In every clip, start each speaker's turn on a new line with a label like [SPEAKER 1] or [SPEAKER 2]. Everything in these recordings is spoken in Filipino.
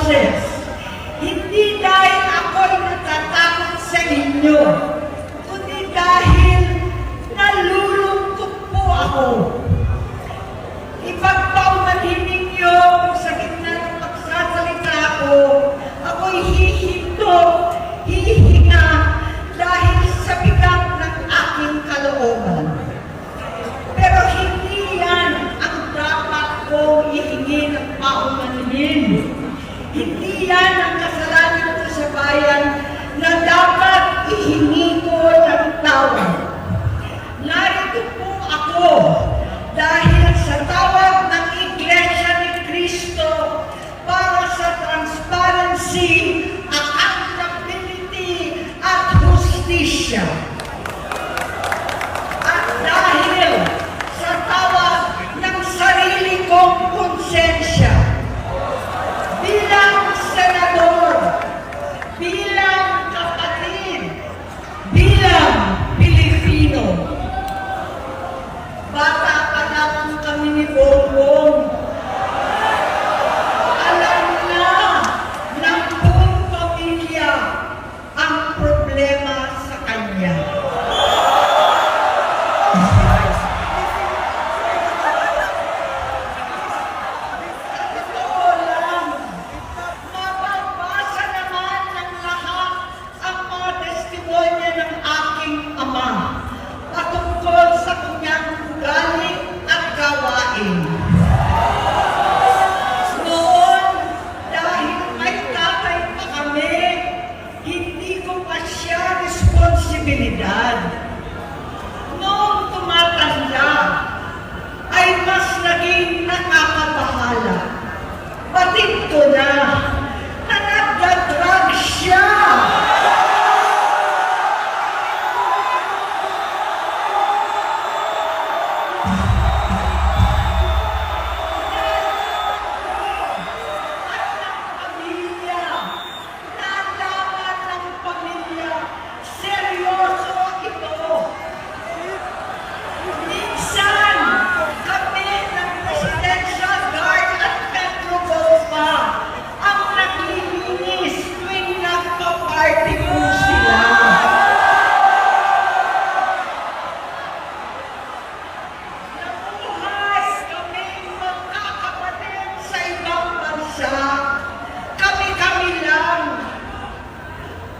[SPEAKER 1] boses. Hindi dahil ako'y natatakot sa inyo, kundi dahil nalulungkot po ako. Ipagpaumanhin ninyo kung sa gitna ng pagsasalita ko, ako'y hihinto, hihinga dahil sa bigat ng aking kalooban. Pero hindi yan ang dapat kong ihingi ng paumanhin. Hindi yan ang kasalanan ko sa bayan na dapat ihingi ko ng tawad. Narito po ako dahil sa tawag ng Iglesia ni Cristo para sa transparency, accountability, at hustisya. At dahil sa tawag ng sarili kong konsensya, bilang senador, bilang kapatid, bilang Pilipino. Bata pa lamang kami ni Bongbong. Alam na ng buong pamilya ang problema sa kanya. Mababasa naman ng lahat ang mga testimonya ng aking ama patungkol sa kanyang ugali at gawain. Noon, dahil may tatay pa kami, hindi ko pa siya responsibilidad. Noong tumatanda, ay mas naging nakakabahala. Batid ko na nagdadrag siya. At ng pamilya, nalaman ng pamilya, seryoso ito. Minsan, kami ng Presidential Guard at Metro Gova ang naglilinis tuwing nagpa-party po sila. Nabuhay kaming magkakapatid sa ibang bansa. Kami-kami lang.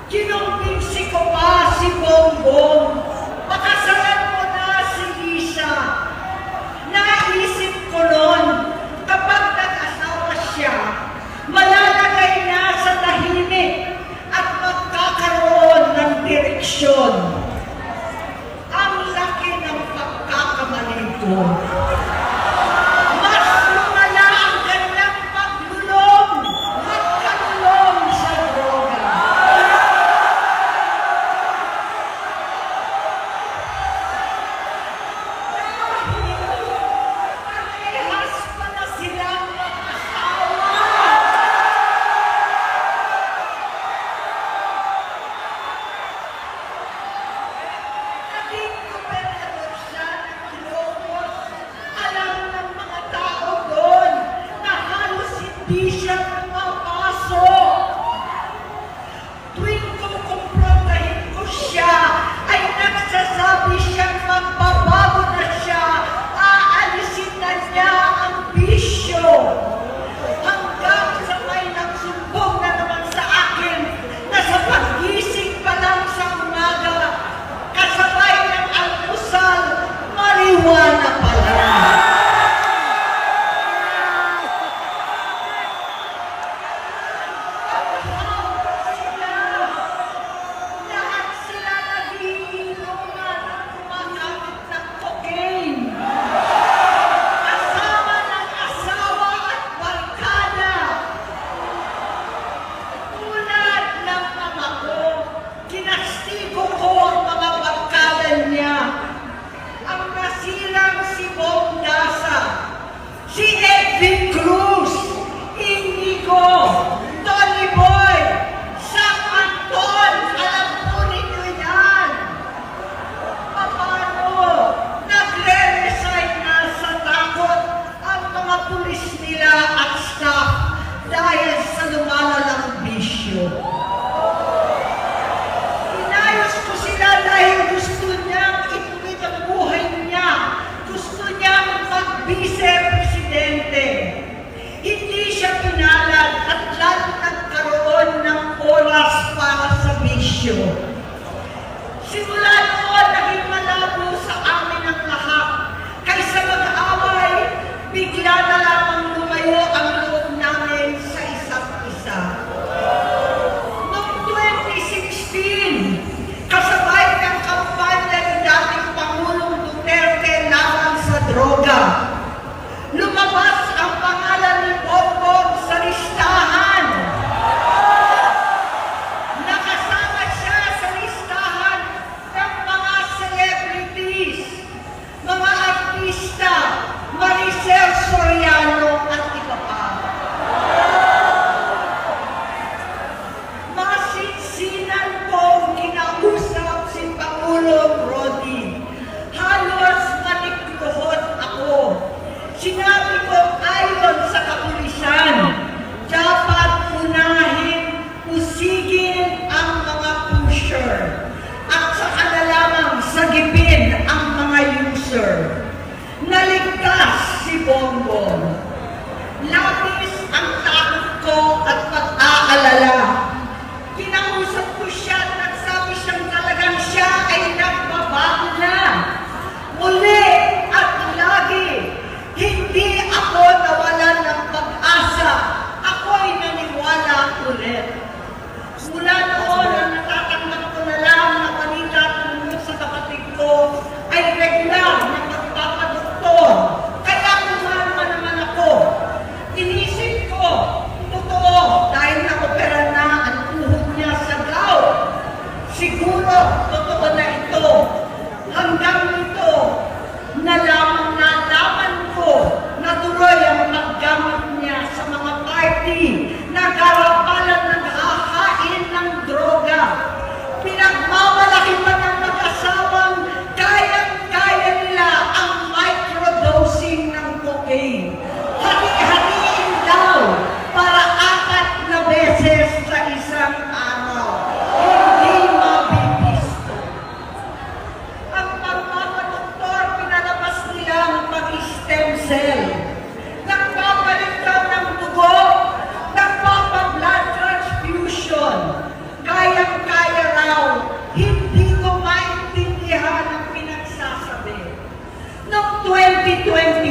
[SPEAKER 1] Kinumbinsi ko pa si Bongbong. Pakasalan mo na si Lisa. Naisip ko noon, kapag nag-asawa siya, malalagay na sa tahimik at magkakaroon ng direksyon. Ang laki ng pagkakamali ko. Mas lumala ang kanyang paglulong, magkalulong sa droga.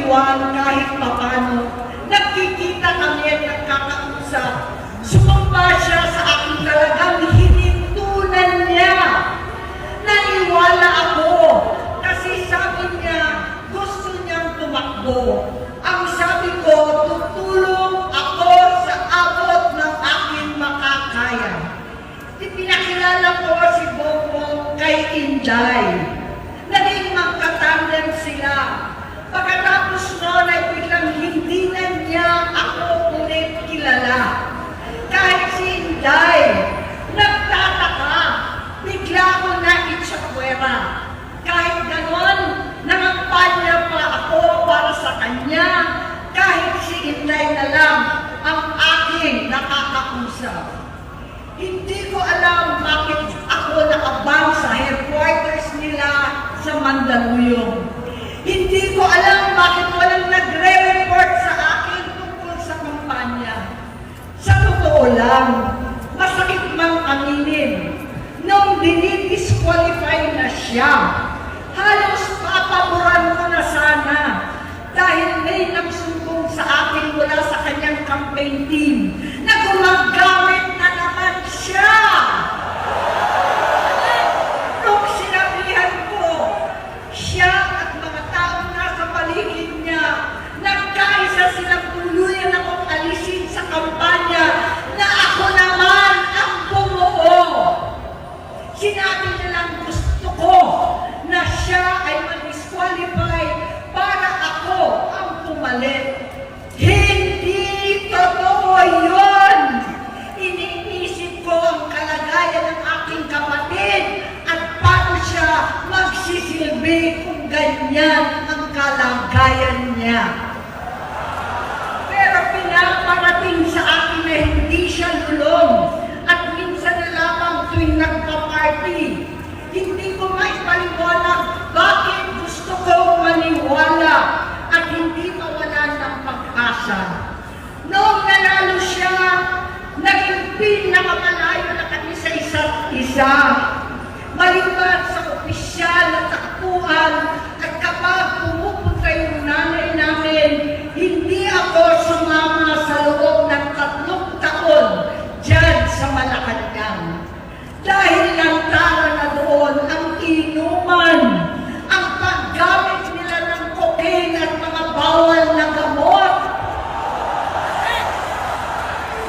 [SPEAKER 1] Juan kahit papano. Nagkikita kami at nagkakausap. Sumamba siya sa akin, talagang hinintunan niya. Naniwala ako kasi sabi niya gusto niyang tumakbo. Ang sabi ko, tutulong ako sa abot ng aking makakaya. Ipinakilala ko si Bongbong kay Inday. Naging magkatandem sila. Pagkatapos noon ay biglang hindi na niya ako ulit kilala. Kahit si Inday, nagtataka, bigla ako na-itsakwera. Kahit ganon, nangampanya pa ako para sa kanya, kahit si Inday na lang ang aking nakakausap. Hindi ko alam bakit ako nakabang sa headquarters nila sa Mandaluyong. Hindi ko alam bakit walang nagre-report sa akin tungkol sa kampanya. Sa totoo lang, masakit mang aminin, nung dinidisqualify na siya, halos papaboran ko na sana dahil may nagsumbong sa akin mula sa kanyang campaign team na gumagamit na naman siya. Nung sinabihan ko, siya at mga taong nasa paligid niya, nagkaisa silang tuluyan akong alisin sa kampanya na ako naman ang bumuo. Sinabi nilang gusto ko na siya ay ma-disqualify para ako ang pumalit. Hindi totoo yun! Iniisip ko ang kalagayan ng aking kapatid at paano siya magsisilbi kung ganyan ang kalagayan niya. Pero pinaparating sa akin na hindi siya lulong at minsan na lamang tuwing nagpa-party. Hindi ko maipaliwanag bakit gusto ko maniwala at hindi mawala ng pag-asa. Noong nanalo siya, naging pinakamalayo na kami sa isa't isa. Maliban sa opisyal na takbuhan at kapag pumupunta yung nanay namin, hindi ako sumama sa loob ng 3 taon dyan sa Malacanang. Dahil lantaran na doon ang inuman, ang paggamit nila ng cocaine at mga bawal na gamot.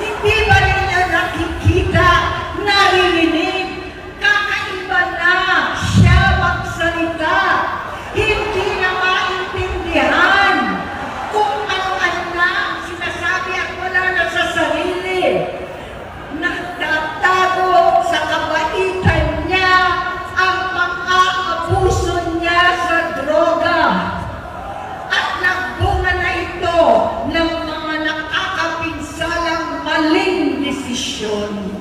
[SPEAKER 1] Hindi ba nila nakikita, naririnig, kakaiba na siya magsalita, hindi na maintindihan kung ano-ano na ang sinasabi at wala na sa sarili. Nagtatago sa kabaitan niya ang pang-aabuso niya sa droga. At nagbunga na ito ng mga nakakapinsalang maling desisyon.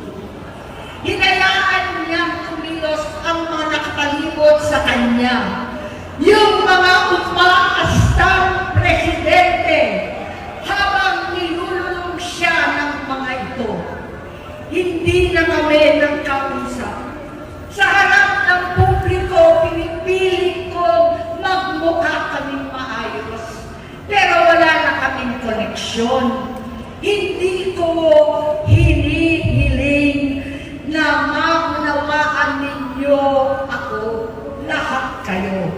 [SPEAKER 1] Hinayaan niyang kumilos ang mga nakapalibot sa kanya. Yung mga umaastang presidente habang nilululong siya ng mga ito. Hindi na kami nagkausap. Sa harap ng publiko, pinipilit ko magmukha kaming maayos. Pero wala na kaming koneksyon. Hindi ko hinihiling na maunawaan ninyo ako, lahat kayo.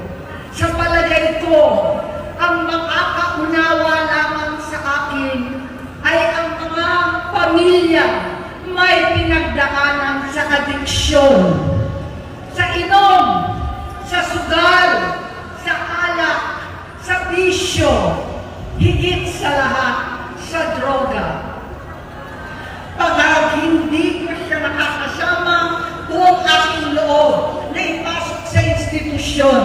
[SPEAKER 1] Sa palagay ko, ang makakaunawa lamang sa akin ay ang mga pamilya may pinagdaanan sa adiksyon, sa inom, sa sugal, sa alak, sa bisyo, higit sa lahat, sa droga. Pag hindi ko siya nakakasama, buong aking loob na ipasok sa institusyon,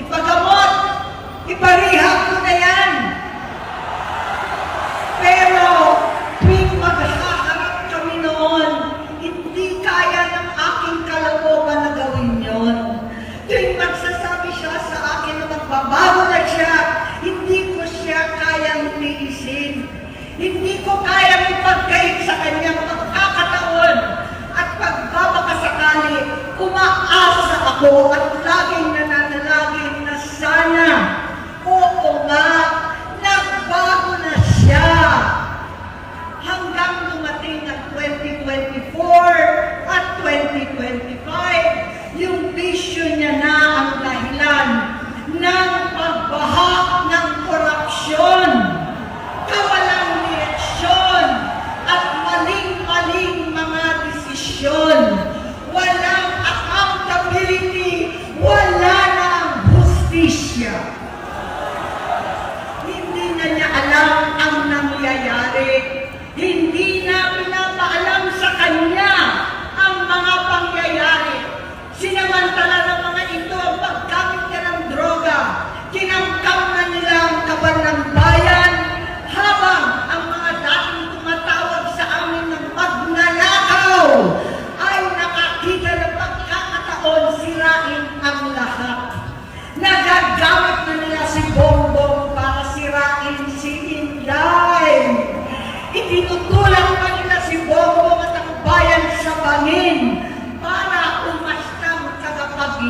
[SPEAKER 1] ipagamot, iparihab ko na yan. Pero tuwing maghaharap kami noon, hindi kaya ng aking kalooban na gawin yon. Tuwing magsasabi siya sa akin na magbabago na siya, hindi ko siya kayang tiisin. Hindi ko kayang ipagkait sa kanyang pagkakataon at pagbabakasakali, umaasa ako at laging nananalangin na sana, oo nga,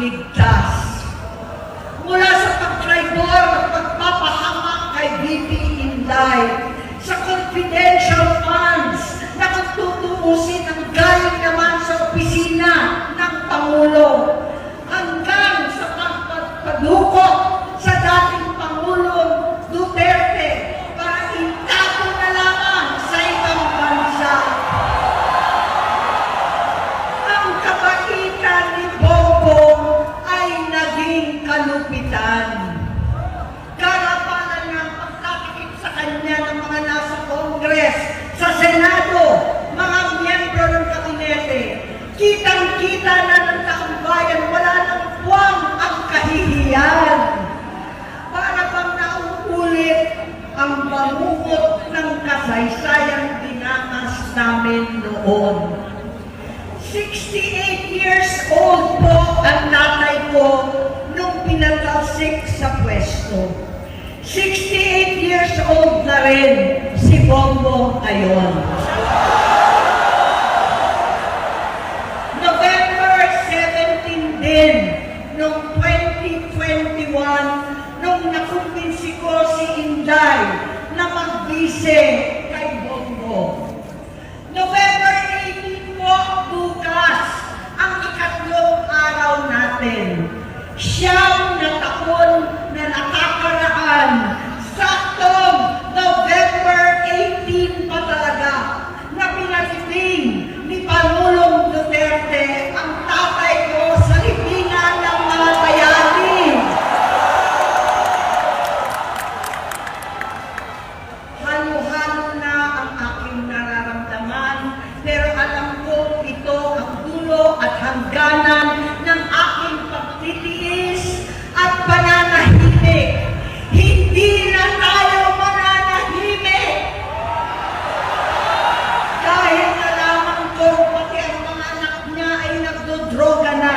[SPEAKER 1] ligtas. Mula sa pagtraidor at pagpapahamak kay VP Inday, sa confidential funds na kung tutuusin ang galing naman sa opisina ng Pangulo, hanggang sa pagpadukot sa dating Pangulong Duterte para itago na lamang sa ibang bansa. Ang kabaitan ni Bongbong ay naging kalupitan. Karapanan niya ang pagtatakip sa kanya ng mga nasa Congress, sa Senado, mga miyembro ng kabinete. Kitang-kita na ng taong bayan, wala nang puwang ang kahihiyan. Para bang nauulit ang bangungot ng kasaysayang dinanas namin noon. 68 years old po ang tatay ko nung pinatalsik sa pwesto. 68 years old na rin si Bongbong ngayon. November 17 din, noong 2021, nung nakumbinsi ko si Inday na magbise kay Bongbong. November 18 po, bukas, ang ikatlong araw natin. Siyam na taon na nakakaraan, saktong November 18 pa talaga, na pinatiting ni Pangulong Duterte ang tatay ko sa libingan ng mga bayani. Halo-halo na ang aking nararamdaman, pero alam ko ito ang dulo at hangganan ng aking pagtitiis at pananahimik. Hindi na tayo mananahimik! Dahil nalaman ko pati ang mga anak niya ay nagdodroga na.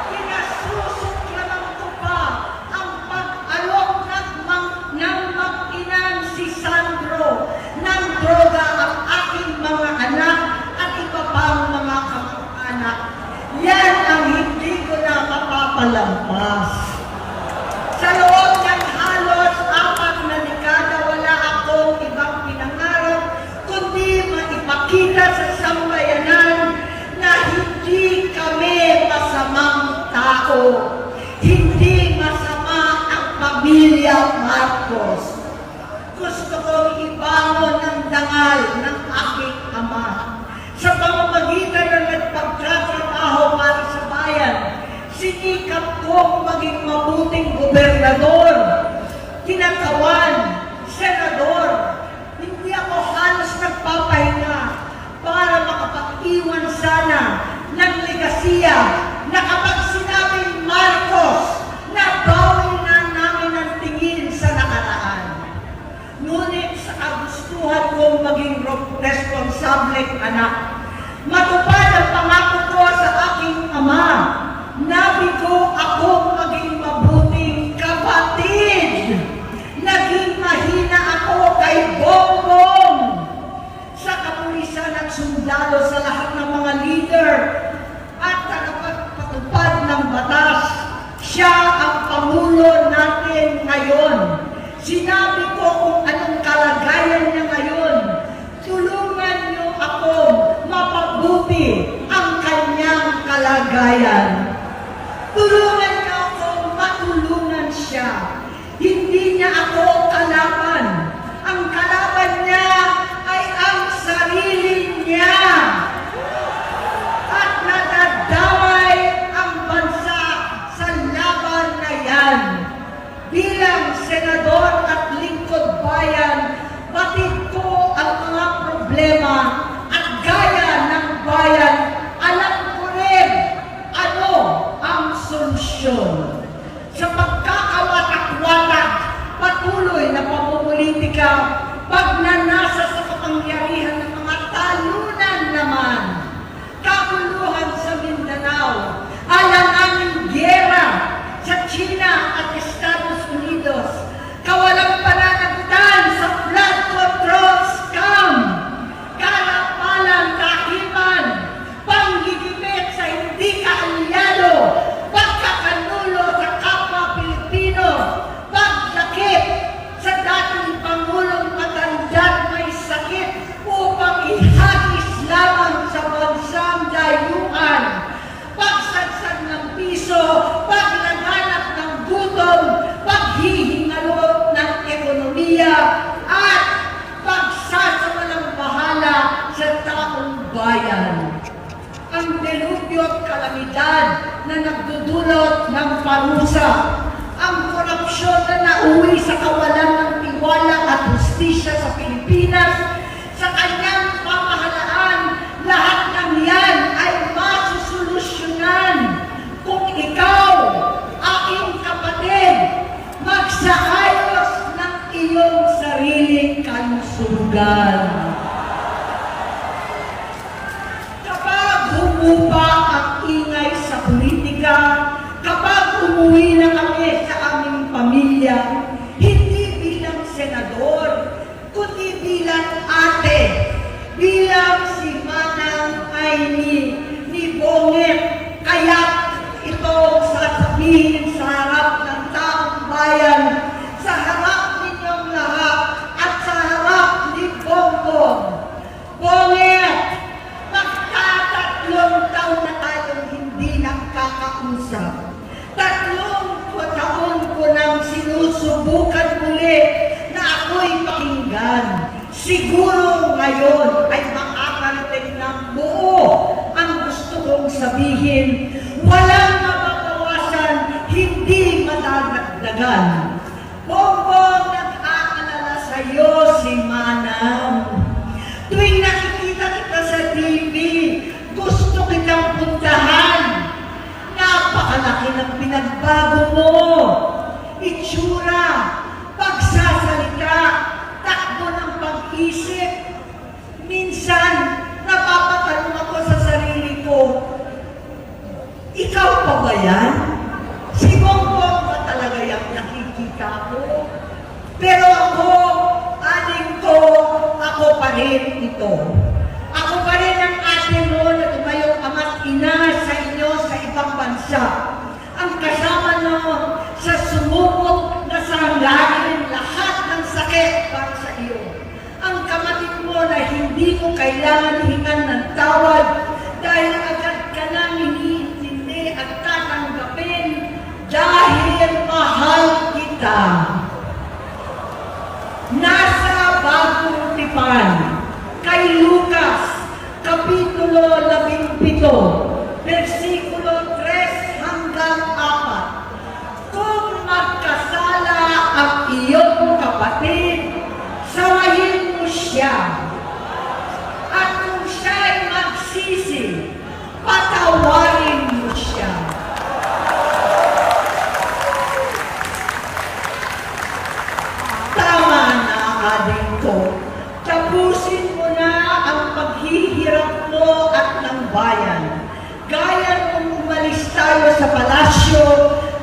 [SPEAKER 1] Pinasusuklaman ko pa ang pag-alok ng mag-inang si Sandro ng droga ang aking mga anak at iba pang mga kamag-anak. Yan ang hindi ko na mapapalampas. Sa loob ng halos 4 na dekada, wala akong ibang pinangarap kundi maipakita sa sambayanan na hindi kami masamang tao. Hindi masama ang pamilya Marcos. Gusto kong ibangon ang dangal ng aking ama. Sa pamamagitan ng nagpagtatrabaho para sa bayan, sinikap kong maging mabuting gobernador, kinakawan, senador. Hindi ako halos nagpapahinga para makapag-iwan sana ng legasiya na kapag sinabing Marcos, nabawi na namin ang tingin sa nakaraan. Ngunit sa kagustuhan kong maging responsableng anak, matupad ang pangako ko sa aking ama. Nabigo akong maging mabuting kapatid. Naging mahina ako kay Bongbong. Sa kapulisan at sundalo, sa lahat ng mga leader at tagapagpatupad ng batas, siya ang Pangulo natin ngayon. Sinabi ko kung anong kalagayan niya ngayon. Tulungan niyo ako mapabuti ang kanyang kalagayan. Tulungan niyo ako matulungan siya. Hindi niya ako kalaban. Ang kalaban niya ay ang sarili niya. At nadadamay ang bansa sa laban na yan. Bilang senador at lingkod bayan, batid ko ang mga problema at gaya ng bayan, alam ko rin ano ang solusyon. Sa pagkakawatak-watak, patuloy na pamumulitika, pagnanasa sa kapangyarihan ng mga talunan naman, kaguluhan sa Mindanao, alanganing giyera sa China at Estados Unidos, kawalang pananagutan sa flood control scam, karapalang kahiman, panggigipit kalamidad na nagdudulot ng parusa. Ang korupsyon na nauwi sa kawalan ng tiwala at hustisya sa Pilipinas, sa kanyang pamahalaan, lahat ng yan ay masusolusyonan kung ikaw, aking kapatid, magsaayos ng iyong sariling kalusugan. Kapag humupa ang ingay sa politika, kapag umuwi na kami sa aming pamilya, hindi bilang senador, kundi bilang ate, bilang si Manang Aimee ni Bonget, kaya itong sasabihin sa harap ng taong bayan, sa harap ninyong lahat, at sa harap ni Bongbong. Bonget, magtatatlong taon na tayong hindi nakakausap. 3 taon ko nang sinusubukan muli na ako'y pakinggan. Siguro ngayon ay makakarating ng buo ang gusto kong sabihin. Walang mababawasan, hindi madadagdagan. Bongbong, nag-aalala sa'yo si Manang. Tuwing nakikita kita sa TV, gusto kitang puntahan. Napakalaki ng pinagbago mo. Itsura, pagsasalita, takbo ng pag-isip. Minsan, napapatanong ako sa sarili ko, ikaw pa ba yan? Si Bongbong ba talaga yung nakikita ko? Pero ako, aling ko, ako pa rin ito. Ako pa rin ang ate mo na tumayong ama't ina sa inyo sa ibang bansa. Ang kasama mo sa sumubok na sanggain lahat ng sakit para sa iyo. Ang kapatid mo na hindi mo kailangan hingan ng tawad dahil agad ka nang iniintindi at tatanggapin dahil mahal kita. Nasa Bagong Tipan, kay Lucas, Kapitulo 17, versikulo 3 hanggang 4. Kung magkasala ang iyong kapatid, sawayin mo siya. At kung siya'y magsisi, patawarin mo siya. Tama na, aling ko. Tapusin mo na ang paghihirap mo at ng bayan. Gaya nung umalis tayo sa palasyo,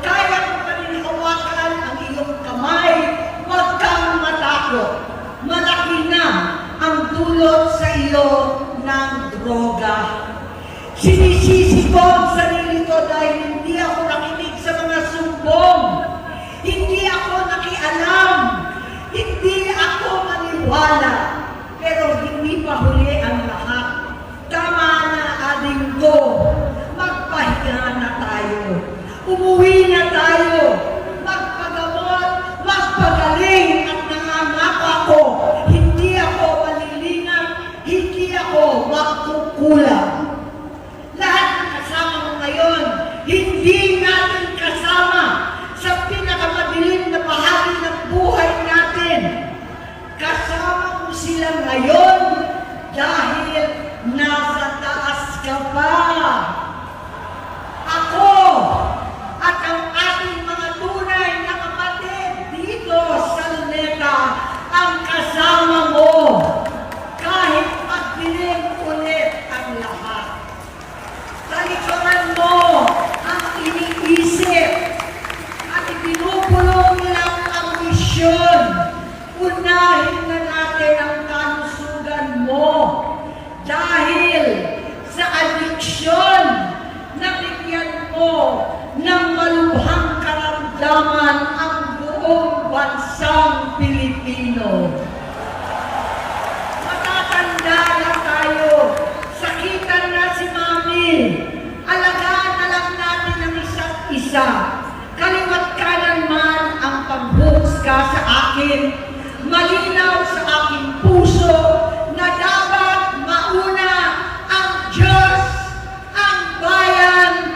[SPEAKER 1] kaya mo pa rin hawakan ang iyong kamay, huwag kang matakot. Malaki na ang dulot sa iyo ng droga. Sinisisi ko ang sarili ko dahil hindi ako nakinig sa mga sumbong. Hindi ako nakialam. Hindi ako maniwala. Pero hindi pa huli ang lahat. Tama na, aling ko. Magpahinga na tayo. Umuwi na tayo. Magpagamot, magpagaling at nangangako ako. Hindi ako malilinang, hindi ako magkukulang. Lahat ng kasama mo ngayon, hindi natin kasama sa pinakamadilim na bahagi ng buhay natin. Kasama mo sila ngayon dahil nasa taas ka pa. Ako at ang ating mga tunay na kapatid dito sa Luneta ang kasama mo kahit magdilim ulit ang lahat. Talikuran mo ang iniisip at ibinubulong lang ang misyon. Unahin na natin ang kalusugan mo dahil sa adiksyon na bigyan mo ng malubhang karamdaman ang buong bansang Pilipino. Matatanda na tayo, sakitan na si Mami, alagaan na lang natin ang isa't isa. Kaliwat kanan man ang pagbuhusga sa akin, malinaw sa aking puso na dapat mauna ang Diyos, ang bayan,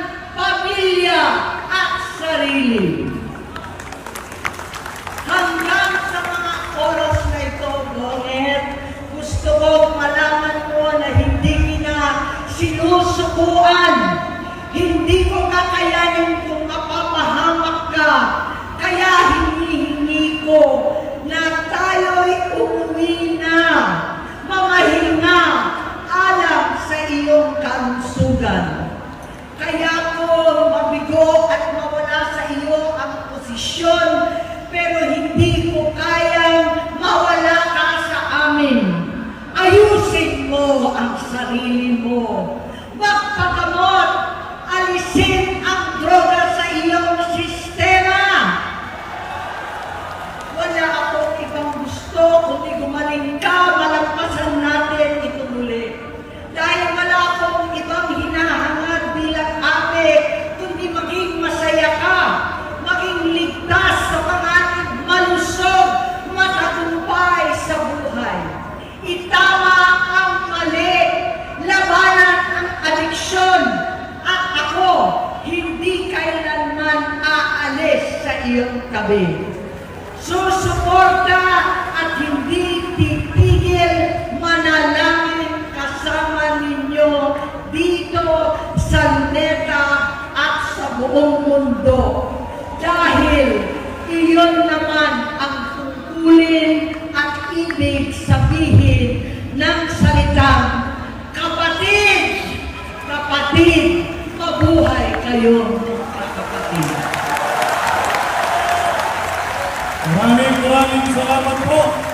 [SPEAKER 1] kasukuan. Hindi ko kakayanin kung mapapahamak ka. Kaya hinihingi ko na tayo'y umuwi na. Mamahinga alam sa iyong kalusugan. Kaya ko mabigo at mawala sa iyo ang posisyon, pero hindi ko kayang mawala ka sa amin. Ayusin mo ang sarili mo. Magpagamot, alisin ang droga sa iyong sistema. Wala akong ibang gusto kundi gumaling ka, malampasan natin ito muli. Dahil wala akong ibang hinahangad bilang ate, kundi maging masaya ka, maging ligtas sa panganib, malusog, matagumpay sa buhay. Itama ang mali, labanan ang adiksyon, at ako hindi kailanman aalis sa iyong tabi. Susuporta at hindi titigil manalangin kasama ninyo dito sa Luneta at sa buong mundo. Dahil iyon naman ang tungkulin at ibig sabihin ng salitang kapatid, kapatid, mabuhay kayo kapatid.
[SPEAKER 2] Maraming salamat po.